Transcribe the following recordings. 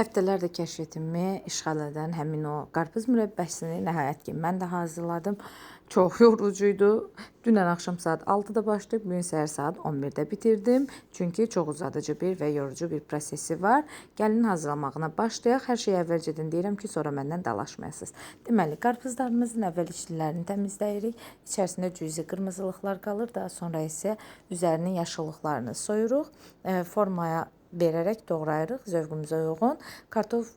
Həftələrdir kəşfiyetimi işğal edən həmin o qarpız mürəbbəsini nəhayət ki, mən də hazırladım. Çox yorucuydu. Dünən axşam saat 6-da başlayıb, bugün səhər saat 11-də bitirdim. Çünki çox uzadıcı bir və yorucu bir prosesi var. Gəlin hazırlamağına başlayaq. Hər şeyi əvvəlcədən deyirəm ki, sonra məndən dalaşmayasınız. Deməli, qarpızlarımızın əvvəl içlilərini təmizləyirik. İçərisində cüzi qırmızılıqlar qalır. Daha sonra isə üzərinin yaşıllıqlarını soyuruq. Formaya verərək doğrayırıq zövqümüzə uyğun. Kartof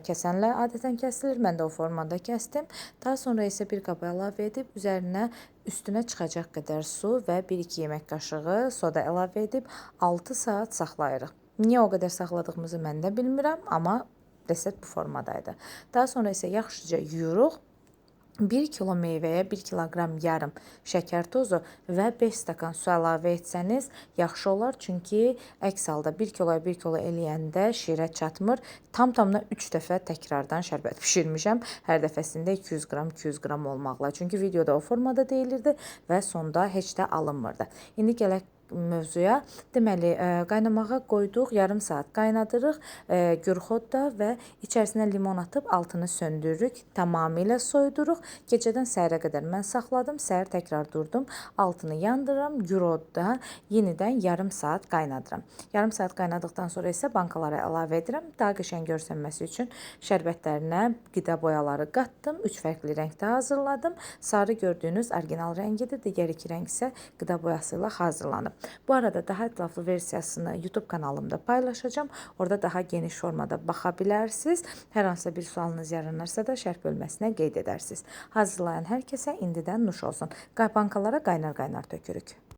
kəsənlə adətən kəsilir. Mən də o formada kəsdim. Daha sonra isə bir qaba əlavə edib üstünə çıxacaq qədər su və 1-2 yemək qaşığı soda əlavə edib 6 saat saxlayırıq. Niyə o qədər saxladığımızı mən də bilmirəm, amma resept bu formadaydı. Daha sonra isə yaxşıca yuyuruq. 1 kilo meyvəyə 1 kiloqram yarım şəkər tozu və 5 stakan su əlavə etsəniz yaxşı olar. Çünki əks halda 1 kiloya 1 kilo eləyəndə şirə çatmır. Tam-tamına 3 dəfə təkrardan şərbət bişirmişəm. Hər dəfəsində 200 qram, 200 qram olmaqla. Çünki videoda o formada deyilirdi və sonda heç də alınmırdı. İndi gələk mövzuya. Deməli, qaynamağa qoyduq, yarım saat qaynadırıq gürxodda və içərisinə limon atıb altını söndürürük, tamamilə soyuduruq. Gecədən səhərə qədər mən saxladım, səhər təkrar durdum, altını yandırıram, gürxodda yenidən yarım saat qaynadıram. Yarım saat qaynadıqdan sonra isə bankalara əlavə edirəm. Daha qəşəng görsənməsi üçün şərbətlərinə qida boyaları qatdım, 3 fərqli rəngdə hazırladım. Sarı gördüyünüz orijinal rəngidir, digər 2 rəng isə qida boyası ilə hazırlanıb. Bu arada daha ətraflı versiyasını YouTube kanalımda paylaşacağım. Orada daha geniş formada baxa bilərsiniz. Hər hansısa bir sualınız yaranırsa da şərh bölməsinə qeyd edərsiniz. Hazırlayan hər kəsə indidən nuş olsun. Bankalara qaynar-qaynar tökürük.